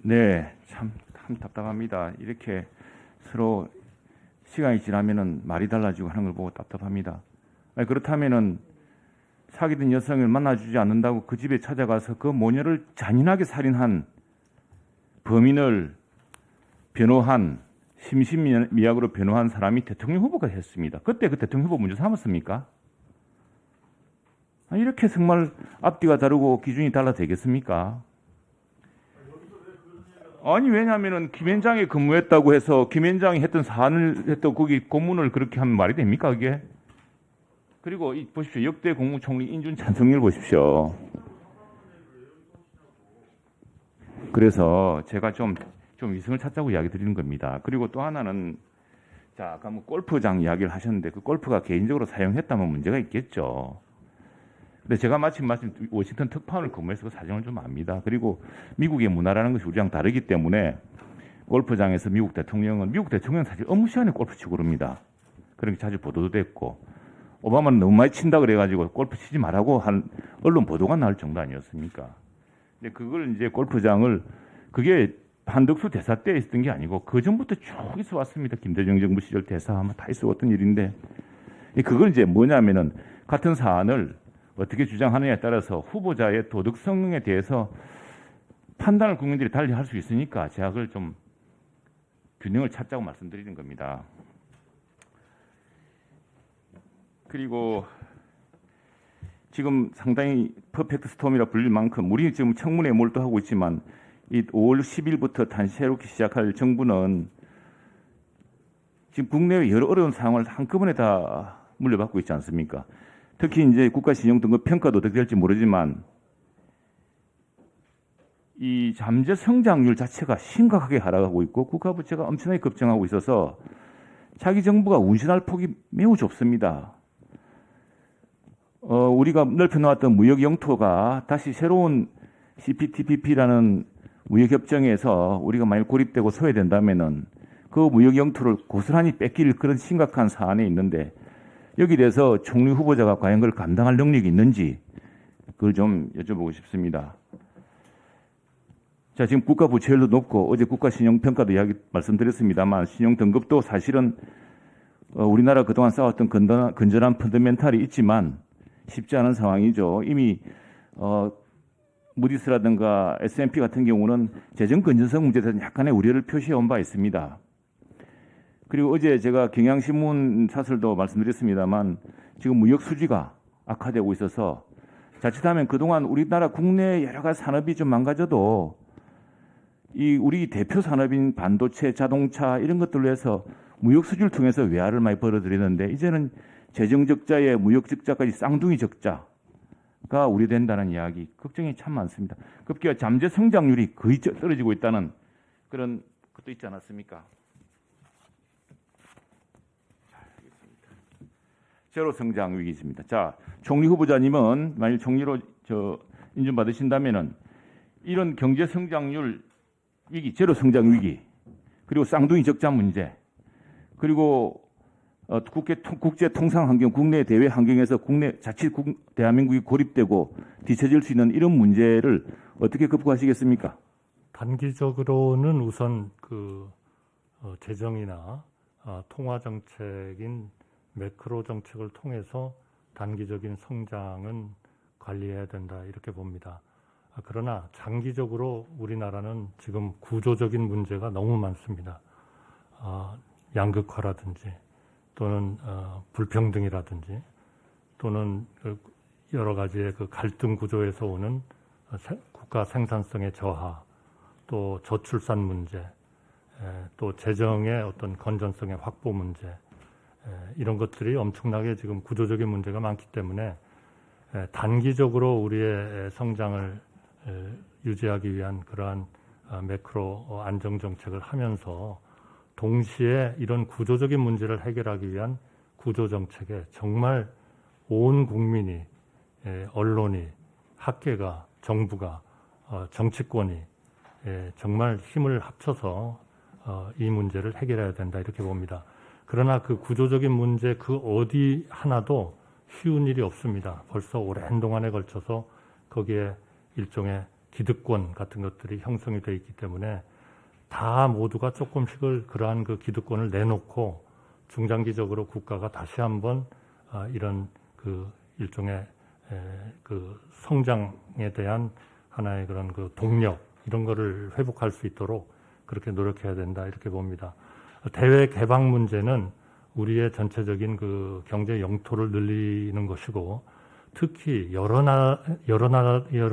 네, 참 답답합니다. 이렇게 서로 시간이 지나면은 말이 달라지고 하는 걸 보고 답답합니다. 아니, 그렇다면은 사귀던 여성을 만나주지 않는다고 그 집에 찾아가서 그 모녀를 잔인하게 살인한 범인을 변호한 심신미약으로 변호한 사람이 대통령 후보가 했습니다. 그때 그 대통령 후보 문제 삼았습니까? 아니, 이렇게 정말 앞뒤가 다르고 기준이 달라 되겠습니까? 아니, 왜냐하면 김현장에 근무했다고 해서 김현장이 했던 사안을 했던 거기 고문을 그렇게 하면 말이 됩니까, 그게? 그리고 보십시오. 역대 국무총리 인준 찬성률 보십시오. 그래서 제가 좀 이성을 찾자고 이야기 드리는 겁니다. 그리고 또 하나는, 자, 아까 뭐 골프장 이야기를 하셨는데 그 골프가 개인적으로 사용했다면 문제가 있겠죠. 근데 제가 마침 워싱턴 특파원을 근무해서 그 사정을 좀 압니다. 그리고 미국의 문화라는 것이 우리랑 다르기 때문에 골프장에서 미국 대통령은 사실 업무 시간에 골프 치고 그럽니다. 그런 게 자주 보도도 됐고, 오바마는 너무 많이 친다 그래가지고 골프 치지 말라고 한 언론 보도가 나올 정도 아니었습니까? 근데 그걸 이제 골프장을, 그게 한덕수 대사 때 있었던 게 아니고 그 전부터 쭉 있어 왔습니다. 김대중 정부 시절 대사 아마 다 있어 왔던 일인데, 그걸 이제 뭐냐면은 같은 사안을 어떻게 주장하느냐에 따라서 후보자의 도덕성에 대해서 판단을 국민들이 달리 할 수 있으니까 제가 그걸 좀 균형을 찾자고 말씀드리는 겁니다. 그리고 지금 상당히 퍼펙트 스톰이라 불릴 만큼 우리 지금 청문회에 몰두하고 있지만 이 5월 10일부터 다시 새롭게 시작할 정부는 지금 국내외 여러 어려운 상황을 한꺼번에 다 물려받고 있지 않습니까? 특히 이제 국가신용등급 평가도 어떻게 될지 모르지만 이 잠재 성장률 자체가 심각하게 하락하고 있고 국가 부채가 엄청나게 급증하고 있어서 자기 정부가 운신할 폭이 매우 좁습니다. 우리가 넓혀놓았던 무역 영토가 다시 새로운 CPTPP라는 무역 협정에서 우리가 만약 고립되고 소외된다면은 그 무역 영토를 고스란히 뺏길 그런 심각한 사안에 있는데, 여기 대해서 총리 후보자가 과연 그걸 감당할 능력이 있는지 그걸 좀 여쭤보고 싶습니다. 자, 지금 국가 부채율도 높고 어제 국가 신용평가도 이야기 말씀드렸습니다만 신용 등급도 사실은 우리나라 그동안 쌓았던 건전한 펀더멘탈이 있지만 쉽지 않은 상황이죠. 이미 무디스라든가 S&P 같은 경우는 재정 건전성 문제에 대해서 약간의 우려를 표시해 온 바 있습니다. 그리고 어제 제가 경향신문 사설도 말씀드렸습니다만 지금 무역 수지가 악화되고 있어서 자칫하면 그동안 우리나라 국내 여러 가지 산업이 좀 망가져도 이 우리 대표 산업인 반도체, 자동차 이런 것들로 해서 무역 수지를 통해서 외화를 많이 벌어들이는데 이제는 재정 적자에 무역 적자까지 쌍둥이 적자가 우려된다는 이야기, 걱정이 참 많습니다. 급기야 잠재 성장률이 거의 떨어지고 있다는 그런 것도 있지 않았습니까? 제로 성장 위기입니다. 자, 총리 후보자님은 만약 총리로 인준 받으신다면은 이런 경제 성장률 위기, 제로 성장 위기, 그리고 쌍둥이 적자 문제, 그리고 국제 통상 환경, 국내 대외 환경에서 자칫 대한민국이 고립되고 뒤처질 수 있는 이런 문제를 어떻게 극복하시겠습니까? 단기적으로는 우선 재정이나 통화 정책인 매크로 정책을 통해서 단기적인 성장은 관리해야 된다 이렇게 봅니다. 그러나 장기적으로 우리나라는 지금 구조적인 문제가 너무 많습니다. 양극화라든지 또는 불평등이라든지 또는 여러 가지의 갈등 구조에서 오는 국가 생산성의 저하, 또 저출산 문제, 또 재정의 어떤 건전성의 확보 문제, 이런 것들이 엄청나게 지금 구조적인 문제가 많기 때문에 단기적으로 우리의 성장을 유지하기 위한 그러한 매크로 안정 정책을 하면서 동시에 이런 구조적인 문제를 해결하기 위한 구조 정책에 정말 온 국민이, 언론이, 학계가, 정부가, 정치권이 정말 힘을 합쳐서 이 문제를 해결해야 된다 이렇게 봅니다. 그러나 그 구조적인 문제 그 어디 하나도 쉬운 일이 없습니다. 벌써 오랜 동안에 걸쳐서 거기에 일종의 기득권 같은 것들이 형성이 되어 있기 때문에 다 모두가 조금씩을 그러한 그 기득권을 내놓고 중장기적으로 국가가 다시 한번 이런 그 일종의 그 성장에 대한 하나의 그런 그 동력 이런 거를 회복할 수 있도록 그렇게 노력해야 된다 이렇게 봅니다. 대외 개방 문제는 우리의 전체적인 그 경제 영토를 늘리는 것이고 특히 여러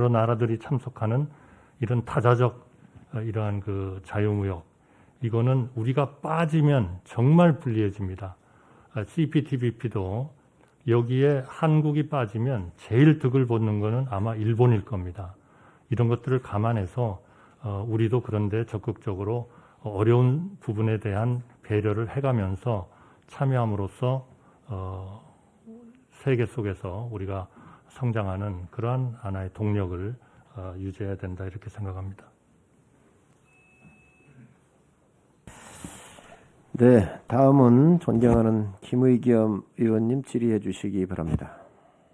나라들이 참석하는 이런 다자적 이러한 그 자유무역 이거는 우리가 빠지면 정말 불리해집니다. CPTPP도 여기에 한국이 빠지면 제일 득을 보는 거는 아마 일본일 겁니다. 이런 것들을 감안해서 우리도 그런데 적극적으로 어려운 부분에 대한 배려를 해가면서 참여함으로써 세계 속에서 우리가 성장하는 그러한 하나의 동력을 유지해야 된다 이렇게 생각합니다. 네, 다음은 존경하는 김의겸 의원님 질의해 주시기 바랍니다.